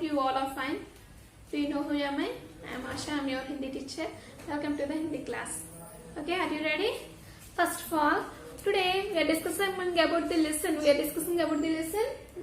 you all are fine. Do you know who am I? I am Asha. I am your Hindi teacher. Welcome to the Hindi class. Okay, are you ready? First of all, today we are discussing about the lesson.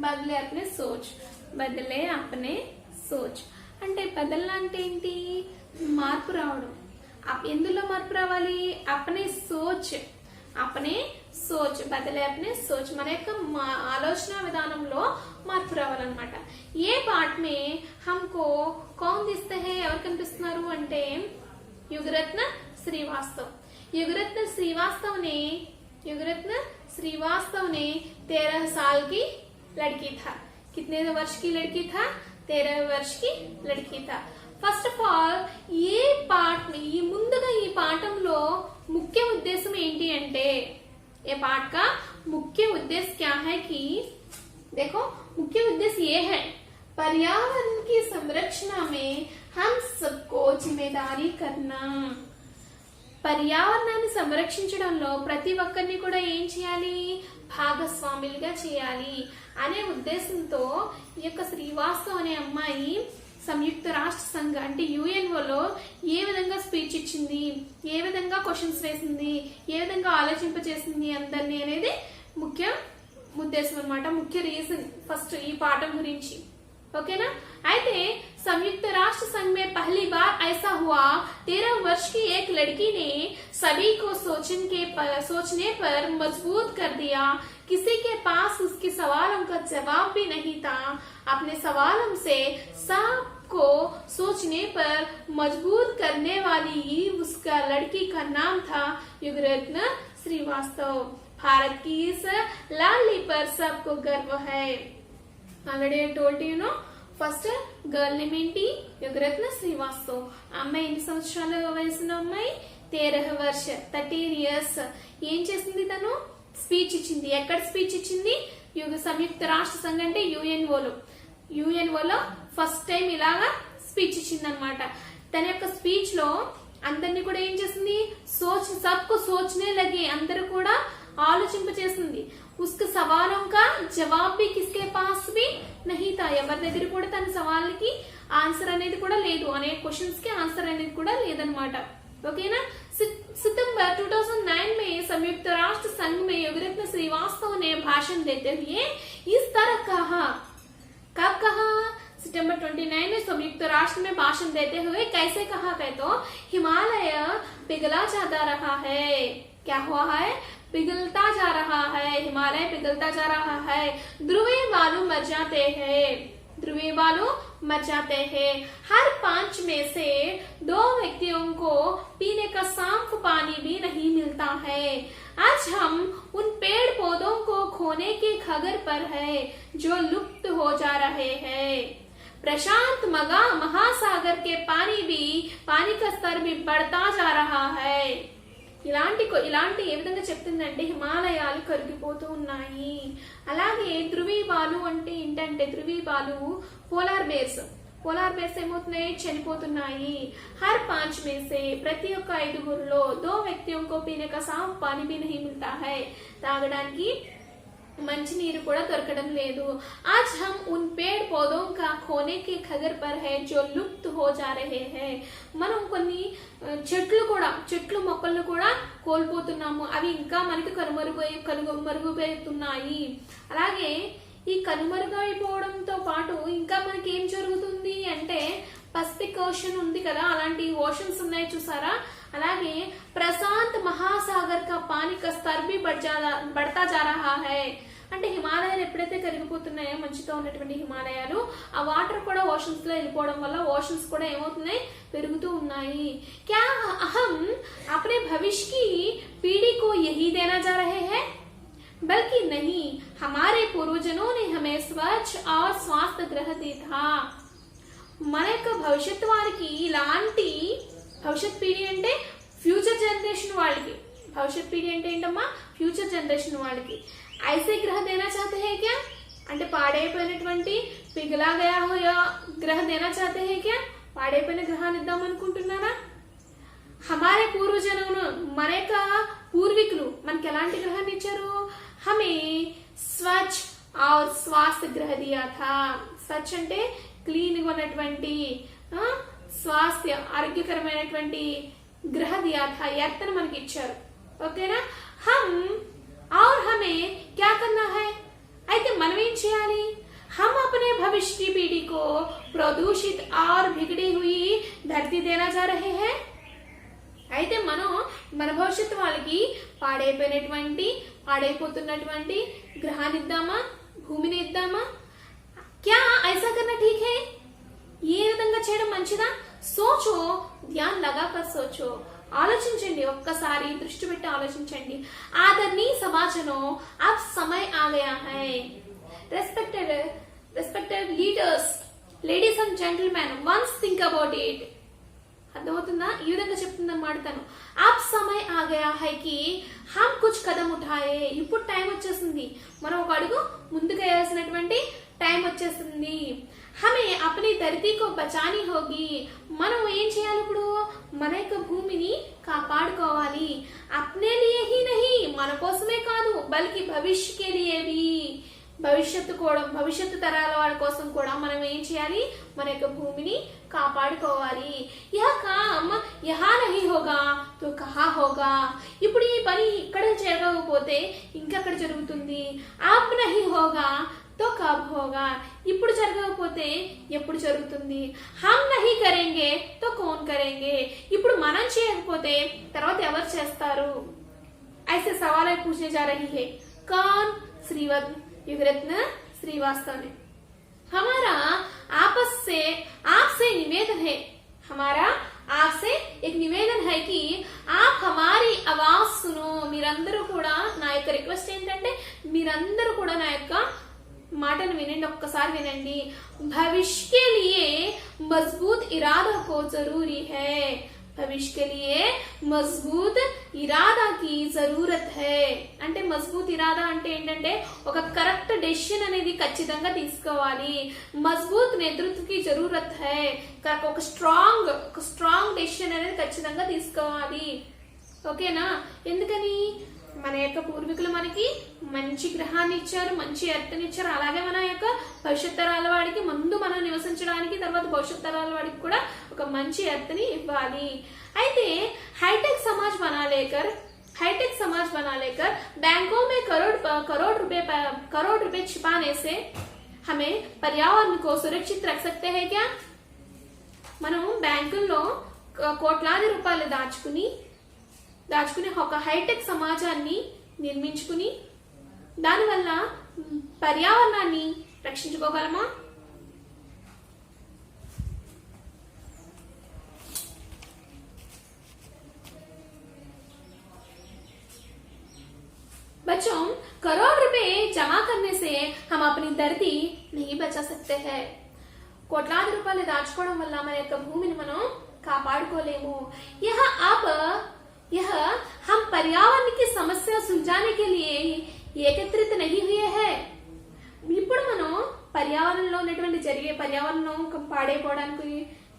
बदले अपने सोच. बदले अपने सोच అంటే బదలన అంటే ఏంటి? మార్పు రావడం. ఎందులో మార్పు రావాలి? अपने सोच बदले अपने सोच మన యొక్క ఆలోచన విధానంలో మార్పు రావాలన్నమాట. ఏ పార్ట్ మే हमको कौन दिखते हैं ఎవరు కనిపిస్తున్నారు అంటే युगरत्न श्रीवास्तव ने 13 साल की लड़की था. कितने वर्ष की लड़की था? 13 वर्ष की लड़की था. First of all A part ఈ ముందుగా ఈ పాఠంలో ముఖ్య ఉద్దేశం ఏంటి అంటే ये पाठ का मुख्य उद्देश्य क्या है कि देखो मुख्य उद्देश्य ये है पर्यावरण की संरक्षण में हम सबको जिम्मेदारी करना. పర్యావరణాన్ని సంరక్షించడంలో ప్రతి ఒక్కరిని కూడా ఏం చేయాలి? భాగస్వాములుగా చేయాలి అనే ఉద్దేశంతో ఈ యొక్క శ్రీవాస్తవ్ అనే అమ్మాయి సంయుక్త రాష్ట్ర సంఘ అంటే యుఎన్ఓలో ఏ విధంగా స్పీచ్ ఇచ్చింది, ఏ విధంగా క్వశ్చన్స్ వేసింది, ఏ విధంగా ఆలోచింపచేసింది అందరినీ అనేది ముఖ్య ఉద్దేశం అన్నమాట. ముఖ్య రీజన్ ఫస్ట్ ఈ పాఠం గురించి. ओकेना అయితే संयुक्त राष्ट्र संघ में पहली बार ऐसा हुआ 13 वर्ष की एक लड़की ने सभी को सोचने पर मजबूर कर दिया. किसी के पास उसके सवालों का जवाब भी नहीं था. अपने सवालों से सबको सोचने पर मजबूर करने वाली उसका लड़की का नाम था युगरत्न श्रीवास्तव. भारत की इस लाडली पर सबको गर्व है. Already I told you know first girl name ఏంటి? యుగరత్న శ్రీవాస్తవ్. అమ్మాయి ఎన్ని సంవత్సరాల వయసున్న అమ్మాయి? 13 वर्ष 13 years. ఏం చేసింది తను? స్పీచ్ ఇచ్చింది. ఎక్కడ స్పీచ్ ఇచ్చింది? సంయుక్త రాష్ట్ర సంఘ అంటే యుఎన్ఓలో ఫస్ట్ టైం ఇలాగా స్పీచ్ ఇచ్చింది అనమాట. తన యొక్క స్పీచ్ లో అందరినీ కూడా ఏం చేసింది? సబ్కు సోచనే లగే, అందరూ కూడా ఆలోచింపచేసింది. उसके सवालों का जवाब भी किसके पास भी नहीं था. ఎవరి దగ్గర కూడా తన సవాళ్ళకి ఆన్సర్ అనేది కూడా లేదు, అనే క్వశ్చన్స్ కి ఆన్సర్ అనేది కూడా లేదన్నమాట. ఓకేనా? सितंबर 2009 में संयुक्त राष्ट्र संघ में युगरत्न श्रीवास्तव ने भाषण देते हुए इस तरह कहा. कब कहा? सितंबर 29 में संयुक्त राष्ट्र में भाषण देते हुए कैसे कहा कहे तो हिमालय पिघला जा रहा है. क्या हुआ है? पिघलता जा रहा है. हिमालय पिघलता जा रहा है. ध्रुवीय बालू मर जाते हैं. हर 5 में से 2 व्यक्तियों को पीने का साफ पानी भी नहीं मिलता है. आज हम उन पेड़ पौधों को खोने के खबर पर है जो लुप्त हो जा रहे हैं. प्रशांत महासागर के पानी का स्तर भी बढ़ता जा रहा है. ఇలాంటి ఏ విధంగా చెప్తుందంటే హిమాలయాలు కరిగిపోతూ ఉన్నాయి. అలాగే ధృవీబాలు అంటే ఏంటంటే ధృవీబాలు పోలార్ బేర్స్ ఏమవుతున్నాయి? చనిపోతున్నాయి. హర్ 5 में से ప్రతి ఒక్క 5గురిలో 2 వ్యక్తిयों को पीने का साफ पानी भी नहीं मिलता है. తాగడానికి మంచి నీరు కూడా దొరకడం లేదు. आज हम उन पेड़ पौधों का खोने के खबर पर है जो लुप्त हो जा रहे हैं. మనం కొన్ని చెట్లు మొక్కలను కూడా కోల్పోతున్నాము. అవి ఇంకా మనకి కనుమరుగైపోతున్నాయి. అలాగే ఈ కనుమరుగైపోవడంతో పాటు ఇంకా మనకి ఏం జరుగుతుంది అంటే పసిఫిక్ ఓషన్ ఉంది కదా, అలాంటి ఓషన్స్ ఉన్నాయి చూసారా. అలాగే ప్రశాంత్ మహాసాగర్ కా పానీ కా స్तर भी बढ़ता जा रहा है. అంటే హిమాలయాలు ఎప్పుడైతే కరిగిపోతున్నాయో మంచుతో ఉన్నటువంటి హిమాలయాలు ఆ వాటర్ కూడా ఓషన్స్ లో వెళ్ళిపోవడం వల్ల ఓషన్స్ కూడా ఏమవుతున్నాయి? పెరుగుతూ ఉన్నాయి. क्या हम अपने भविष्य की पीढ़ी को यही देना जा रहे हैं? बल्कि नहीं, हमारे पूर्वजों ने हमें स्वच्छ और स्वास्थ्य ग्रह दिया था. మన యొక్క భవిష్యత్తు వారికి ఇలాంటి భవిష్యత్ పీढ़ी అంటే ఫ్యూచర్ జనరేషన్ వాళ్ళకి. భవిష్యత్ పీढ़ी అంటే ఏంటమ్మా? ఫ్యూచర్ జనరేషన్ వాళ్ళకి ऐसे ग्रह देना चाहते हैं क्या? అంటే పాడైపోయినటువంటి పిఘలా గయా హోయా గ్రహ దేనా చాహతే హై క్యా? పాడైపోయిన గ్రహాన్ని ఇద్దాం అనుకుంటున్నారా? हमारे पूर्वजों మన యొక్క పూర్వీకులు మనకి ఎలాంటి గ్రహాన్ని ఇచ్చారు? हमें स्वच्छ और स्वास्थ्य ग्रह दिया था. स्वच्छ అంటే క్లీన్ గా ఉన్నటువంటి స్వాస్థ్య ఆరోగ్యకరమైనటువంటి గ్రహ దియా థా, ఎర్త్ ని మనకి ఇచ్చారు. ఓకేనా. हमें क्या करना है, అయితే మనం ఏం చేయాలి? हम अपने भविष्य की पीढ़ी को प्रदूषित और बिगड़ी हुई धरती देना जा रहे हैं. అయితే మనం మన భవిష్యత్తు వాళ్ళకి పాడైపోతున్నటువంటి గ్రహాన్ని ఇద్దామా, భూమిని ఇద్దామా? क्या ऐसा करना ठीक है, ఏ విధంగా చేయడం మంచిదా? సోచో, ధ్యాన్ లగాకర్ సోచో, ఆలోచించండి, ఒక్కసారి దృష్టి పెట్టి ఆలోచించండి. ఆదర్నీ సమాజనో అబ్ సమయ ఆ గయా హై. Respected leaders, ladies and gentlemen, once think about it. అర్థమవుతుందా? ఈ విధంగా చెప్తుందన్నమాట తను. అబ్ సమయ ఆ గయా హై కి హమ్ కుచ్ కదం ఉఠాయే. ఇప్పుడు టైం వచ్చేసింది, మనం ఒక అడుగు ముందుకు వేయాల్సినటువంటి టైం వచ్చేస్తుంది. హమే అప్నీ ధరతీ కో బచానీ హోగి. మనం ఏం చేయాలి ఇప్పుడు? మన యొక్క భూమిని కాపాడుకోవాలి. అప్నే లియే హీ నహీ, మన కోసమే కాదు, బల్కి భవిష్య కే లియే భీ, భవిష్యత్తు తరాల వాళ్ళ కోసం కూడా మనం ఏం చేయాలి? మన యొక్క భూమిని కాపాడుకోవాలి. యహ కామ్ యహా నహీ హోగా తో కహా హోగా. ఇప్పుడు ఈ పని ఇక్కడ జరగకపోతే ఇంకెక్కడ జరుగుతుంది? ఆప్ నహీ హోగా తో కబ్ హోగా. ఇప్పుడు జరగకపోతే ఎప్పుడు జరుగుతుంది? హమ్ నహీ కరేంగే తో కౌన్ కరేంగే. ఇప్పుడు మనం చేయకపోతే తర్వాత ఎవరు చేస్తారు? ऐसे सवाल पूछने जा रही है. कौन? युगरत्न श्रीवास्तव ने. हमारा आपसे निवेदन है, हमारा आपसे एक निवेदन है कि आप हमारी आवाज सुनो. మీరందరూ కూడా నా యొక్క రిక్వెస్ట్ ఏంటంటే మీరందరూ కూడా నా యొక్క మాటను వినండి, ఒక్కసారి వినండి. భవిష్య के लिए मजबूत इरादा को जरूरी है. भविष्य के लिए मजबूत इरादा की जरूरत है. అంటే మజబూత్ ఇరాదా అంటే ఏంటంటే ఒక కరెక్ట్ డెసిషన్ అనేది ఖచ్చితంగా తీసుకోవాలి. మజబూత్ నేతృత్వకి జరూరత్ హై. ఒక స్ట్రాంగ్ డెసిషన్ అనేది ఖచ్చితంగా తీసుకోవాలి. ఓకేనా? ఎందుకని? మన యొక్క పూర్వీకులు మనకి మంచి గ్రహాన్ని ఇచ్చారు, మంచి ఎర్త్ని ఇచ్చారు. అలాగే మన యొక్క భవిష్యత్ తరాల వాడికి ముందు మనం నివసించడానికి, తర్వాత భవిష్యత్ తరాల వాడికి కూడా ఒక మంచి ఎర్త్ని ఇవ్వాలి. అయితే हाईटेक समाज बना लेकर बैंकों में करोड़ रुपए छिपाने से हमें पर्यावरण को सुरक्षित रख सकते हैं क्या? మనం బ్యాంకుల్లో కోట్లాది రూపాయలు దాచుకుని ఒక హైటెక్ సమాజాన్ని నిర్మించుకుని దానివల్ల పర్యావరణాన్ని రక్షించుకోగలమా? बच्चों, करोड़ रुपए जमा करने से हम अपनी धरती नहीं बचा सकते हैं. కోట్లాది రూపాయలు దాచుకోవడం వల్ల మన యొక్క భూమిని మనం కాపాడుకోలేము. यह हम पर्यावरण की समस्या सुलझाने के लिए एकत्रित नहीं हुए हैं. ఇప్పుడు మనం పర్యావరణంలో ఉన్నటువంటి జరిగే పర్యావరణం పాడైపోవడానికి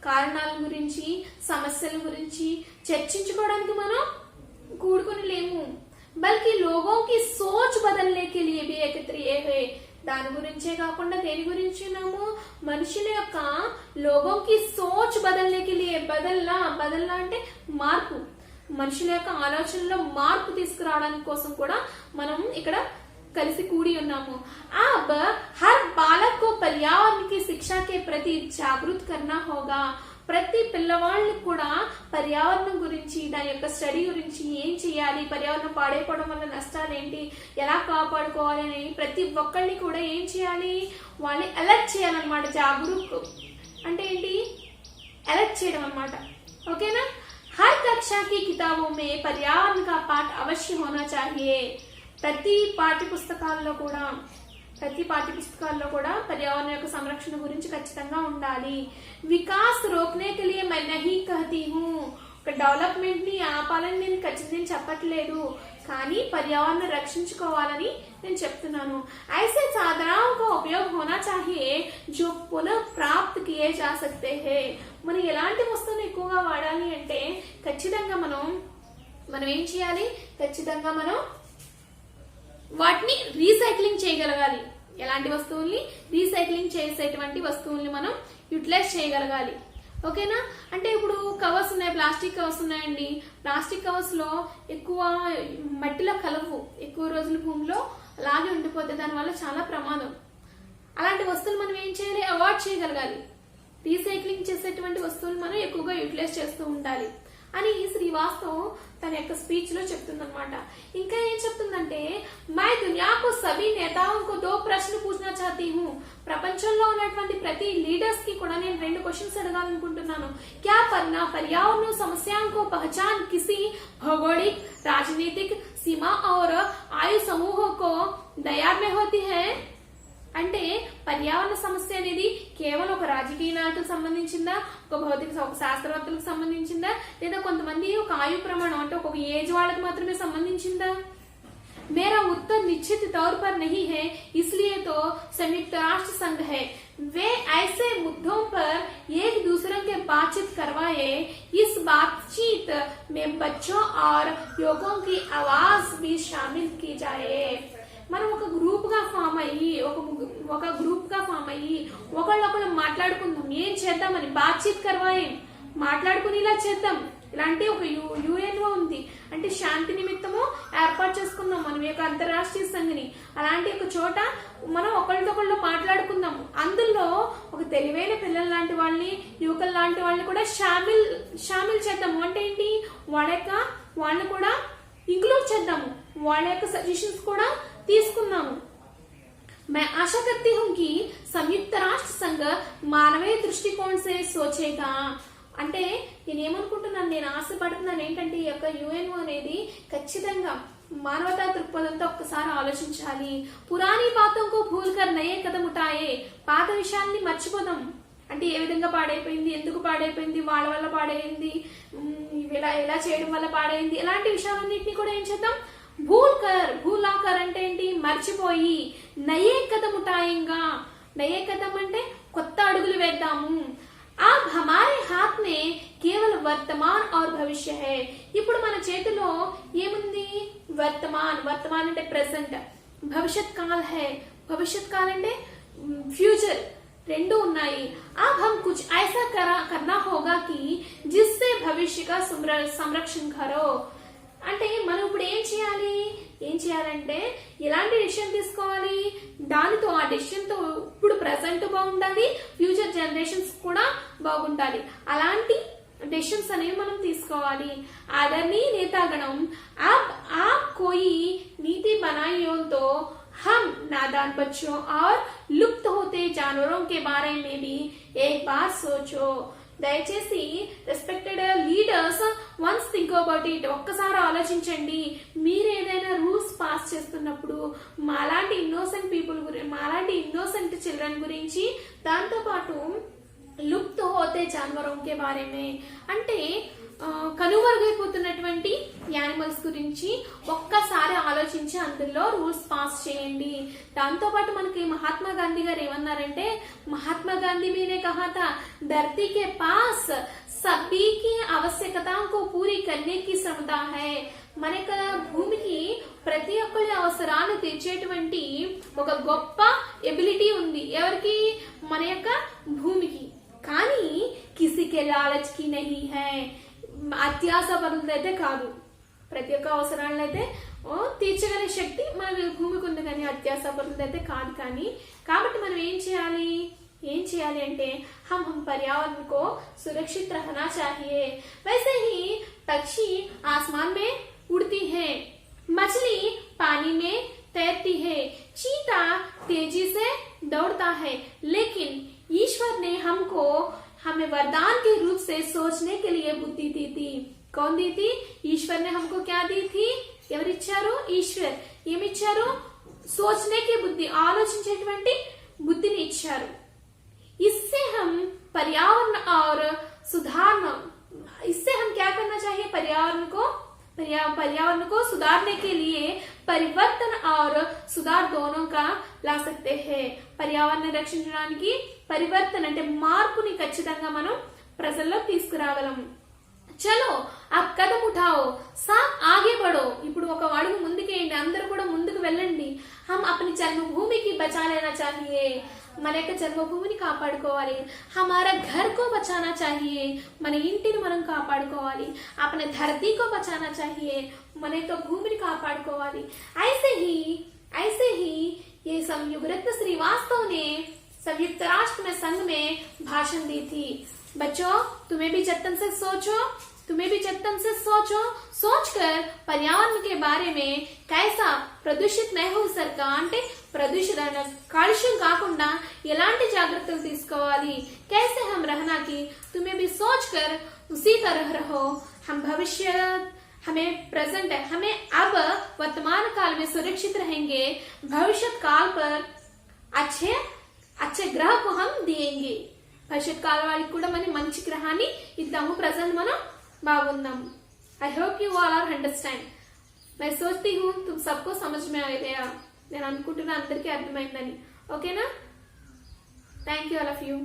కారణాల గురించి, సమస్యల గురించి చర్చించుకోవడానికి మనం కూడుకొని లేము. బల్కి లోగోं की सोच बदलने के लिए भी एकत्रित हुए. దాని గురించే కాకుండా దేని గురించి ఉన్నాము? మనుషుల యొక్క లోగోं की सोच बदलने के लिए. బదల్లా అంటే మార్పు. మనుషుల యొక్క ఆలోచనలో మార్పు తీసుకురావడానికి కోసం కూడా మనం ఇక్కడ కలిసి కూడి ఉన్నాము. अब हर बालक को पर्यावरण की शिक्षा के प्रति जागरूक करना होगा. ప్రతి పిల్లవాళ్ళకి కూడా పర్యావరణం గురించి, దాని యొక్క స్టడీ గురించి ఏం చేయాలి, పర్యావరణం పాడైపోవడం వల్ల నష్టాలు ఏంటి, ఎలా కాపాడుకోవాలి అని ప్రతి ఒక్కళ్ళని కూడా ఏం చేయాలి? వాళ్ళని అలర్ట్ చేయాలన్నమాట. జాగరూక్ అంటే ఏంటి? అలర్ట్ చేయడం అన్నమాట. ఓకేనా? हर कक्षा की किताबों में पर्यावरण का पाठ अवश्य होना चाहिए. ప్రతి పాఠ్య పుస్తకాల్లో కూడా పర్యావరణ యొక్క సంరక్షణ గురించి ఖచ్చితంగా ఉండాలి. వికాస్ రోకనే के लिए मैं नहीं कहती हूँ. ఒక డెవలప్మెంట్ ని ఆపాలని నేను ఖచ్చితంగా చెప్పట్లేదు, కానీ పర్యావరణ రక్షించుకోవాలని నేను చెప్తున్నాను. ऐसे साधनों का उपयोग होना चाहिए जो पुनः प्राप्त किए जा सकते हैं. మనం ఎలాంటి వస్తువుని ఎక్కువగా వాడాలి అంటే ఖచ్చితంగా మనం ఏం చేయాలి? ఖచ్చితంగా మనం వాటిని రీసైక్లింగ్ చేయగలగాలి. ఎలాంటి వస్తువుల్ని రీసైక్లింగ్ చేసేటువంటి వస్తువుల్ని మనం యూటిలైజ్ చేయగలగాలి. ఓకేనా? అంటే ఇప్పుడు కవర్స్ ఉన్నాయి, ప్లాస్టిక్ కవర్స్ ఉన్నాయండి. ప్లాస్టిక్ కవర్స్ లో ఎక్కువ మట్టిలో కలవు, ఎక్కువ రోజులు భూమిలో అలాగే ఉండిపోతే దానివల్ల చాలా ప్రమాదం. అలాంటి వస్తువులు మనం ఏం చేయాలి? అవాయిడ్ చేయగలగాలి. రీసైక్లింగ్ చేసేటువంటి వస్తువులు మనం ఎక్కువగా యూటిలైజ్ చేస్తూ ఉండాలి అని శ్రీవాస్తవ్ తన యొక్క స్పీచ్ లో చెప్తుందన్నమాట. ఇంకా ఏం చెప్తుందంటే, మై దునియాకు సభీ నేతాओं దో ప్రశ్న పూछना चाहती हूँ. ప్రపంచంలో ఉన్నటువంటి ప్రతి లీడర్స్ కి కూడా నేను 2 క్వశ్చన్స్ అడగాలనుకుంటున్నాను. क्या पर्यावरण समस्याओं को पहचान किसी भौगोलिक, राजनीतिक सीमा और आयु समूहों को दया में होती है? అంటే పర్యావరణ సమస్య అనేది కేవలం ఒక రాజకీయ నాయకులకు సంబంధించిందా, ఒక భౌతిక శాస్త్రవేత్తలకు సంబంధించిందా, లేదా కొంతమంది ఒక ఆయు ప్రమాణం అంటే ఒక ఏజ్ వాళ్ళకి మాత్రమే సంబంధించిందా? मेरा उत्तर निश्चित तौर पर नहीं है, इसलिए तो संयुक्त राष्ट्र संघ है. वे ऐसे मुद्दों पर एक दूसरे के बातचीत करवाए. इस बातचीत में बच्चों और युवकों की आवाज भी शामिल की जाए. మనం ఒక గ్రూప్ గా ఫామ్ అయ్యి ఒకళ్ళొకళ్ళు మాట్లాడుకుందాం, ఏం చేద్దామని. బాతచీత్ కర్వాయి, మాట్లాడుకుని ఇలా చేద్దాం. ఇలాంటి ఒక యుఎన్ఓ ఉంది, అంటే శాంతి నిమిత్తము ఏర్పాటు చేసుకున్నాం మనం యొక్క అంతర్రాష్ట్రీయ సంఘిని. అలాంటి ఒక చోట మనం ఒకళ్ళతో మాట్లాడుకుందాం. అందులో ఒక తెలివైన పిల్లల లాంటి వాళ్ళని, యువకుల లాంటి వాళ్ళని కూడా షామిల్ చేద్దాము. అంటే ఏంటి? వాళ్ళని కూడా ఇంక్లూడ్ చేద్దాము, వాళ్ళ యొక్క సజెషన్స్ కూడా తీసుకున్నాము. मैं आशा करती हूँ कि संयुक्त राष्ट्र संघ मानवीय दृष्टिकोण से सोचेगा. అంటే నేనేమనుకుంటున్నాను, నేను ఆశపడుతున్నాను ఏంటంటే ఈ యొక్క యుఎన్ఓ అనేది ఖచ్చితంగా మానవతా దృక్పథంతో ఒక్కసారి ఆలోచించాలి. పురాణి బాతోంకో భూల్కర్ నయే కదం ఉఠాయే. పాత విషయాల్ని మర్చిపోదాం. అంటే ఏ విధంగా పాడైపోయింది, ఎందుకు పాడైపోయింది, వాళ్ళ వల్ల పాడైంది, ఎలా చేయడం వల్ల పాడైంది, ఇలాంటి విషయాలన్నింటినీ కూడా ఏం చేద్దాం? భూలాకర్ అంటే ఏంటి? మర్చిపోయి నయే కదం ఉఠాయేంగా. నయే కదం అంటే కొత్త అడుగులు వేద్దాము. अब हमारे हाथ में केवल वर्तमान और भविष्य है. ఇప్పుడు మన చేతిలో ఏముంది? వర్తమాన్ అంటే ప్రెసెంట్, భవిష్యత్ కాల్ హై, భవిష్యత్ కాల్ అంటే ఫ్యూచర్, రెండు ఉన్నాయి. अब हम कुछ ऐसा करना होगा कि जिससे भविष्य का संरक्षण करो. అంటే మనం ఇప్పుడు ఏం చేయాలంటే ఎలాంటి డెసిషన్ తీసుకోవాలి? దానితో ఆ డెసిషన్ తో ఇప్పుడు ప్రెసెంట్ బాగుండాలి, ఫ్యూచర్ జనరేషన్స్ కూడా బాగుండాలి. అలాంటి డెసిషన్స్ అనేవి మనం తీసుకోవాలి. आदरणीय नेतागणम, अब आप कोई नीति बनाई हो तो हम नादान बच्चों और लुप्त होते जानवरों के बारे में भी एक बार सोचो. దయచేసి respected leaders once think about it. ఒక్కసారి ఆలోచించండి. మీరు ఏదైనా రూల్స్ పాస్ చేస్తున్నప్పుడు మాలాంటి ఇన్నోసెంట్ చిల్డ్రన్ గురించి, దాంతో పాటు లుప్త్ హోతే జాన్వరోం కే బారే మే అంటే కనుమరుగైపోతున్నటువంటి యానిమల్స్ గురించి ఒక్కసారి ఆలోచించి అందులో రూల్స్ పాస్ చేయండి. దాంతో పాటు మనకి మహాత్మా గాంధీ గారు ఏమన్నారంటే, మహాత్మా గాంధీ మీనే కహా థా ధర్తీ కే పాస్ సభీ కి ఆవశ్యకతాओं को पूरी करने की क्षमता है. మన యొక్క భూమికి ప్రతి ఒక్కరి అవసరాలు తీర్చేటువంటి ఒక గొప్ప ఎబిలిటీ ఉంది. ఎవరికి? మన యొక్క భూమికి. కానీ కిసికే లాలచ్ కి నహీ హై. అత్యాసపరులైతే కాదు, ప్రతి ఒక్క అవసరాలను అయితే తీర్చగల శక్తి మన భూమికి ఉంది, కానీ అత్యాసపరులైతే కాదు. కాబట్టి మనం ఏం చేయాలి అంటే हम पर्यावरण को सुरक्षित रखना चाहिए. वैसे ही पक्षी आसमान में उड़ती है, मछली पानी में तैरती है, चीता तेजी से दौड़ता है, लेकिन ईश्वर ने हमें वरदान के रूप से सोचने के लिए बुद्धि दी थी. कौन दी थी? ईश्वर ने हमको क्या दी थी? ఎవరిచ్చారు? ఈశ్వర్. ఏమిచ్చారు? सोचने की बुद्धि, ఆలోచించేటువంటి బుద్ధిని ఇచ్చారు. इससे हम पर्यावरण और इससे हम क्या करना चाहिए? पर्यावरण को सुधारने के लिए परिवर्तन और सुधार दोनों का ला सकते हैं. పర్యావరణ రక్షించడానికి పరివర్తన అంటే మార్పుని ఖచ్చితంగా మనం ప్రజల్లో తీసుకురాగలం. చలో अब कदम उठाओ, सब आगे बढ़ो. ఇప్పుడు ఒక అడుగు ముందుకేయండి, అందరూ కూడా ముందుకు వెళ్ళండి. हम अपनी जन्मभूमि की बचा लेना चाहिए. మన యొక్క జన్మభూమిని కాపాడుకోవాలి. हमारा घर को बचाना चाहिए. మన ఇంటిని మనం కాపాడుకోవాలి. अपने धरती को बचाना चाहिए. మన యొక్క భూమిని కాపాడుకోవాలి. ऐसे ही ये संयुक्त रत्न श्रीवास्तव ने संयुक्त राष्ट्र में संघ में भाषण दी थी. बच्चों, तुम्हें भी चेतन से सोचो, सोचकर पर्यावरण के बारे में कैसा प्रदूषित नहीं हो सकता అంటే ప్రదూషిత కాలుష్యం కాకుండా ఎలాంటి జాగ్రత్తలు తీసుకోవాలి, कैसे हम रहना की तुम्हें भी सोचकर उसी तरह रहो. हम भविष्य हमें प्रेजेंट है, हमें अब वर्तमान काल में सुरक्षित रहेंगे. भविष्य काल पर अच्छे ग्रह को हम देंगे. భవిష్యత్ కాలం వాళ్ళకి కూడా మనం మంచి గ్రహాన్ని ఇద్దాము. ప్రజెంట్ మనం బాగుందాము. I hope you all are understand. मैं सोचती हूँ तुम सबको समझ में आ गया. నేను అనుకుంటున్నా అందరికీ అర్థమైందని. ఓకేనా? Thank you all of you.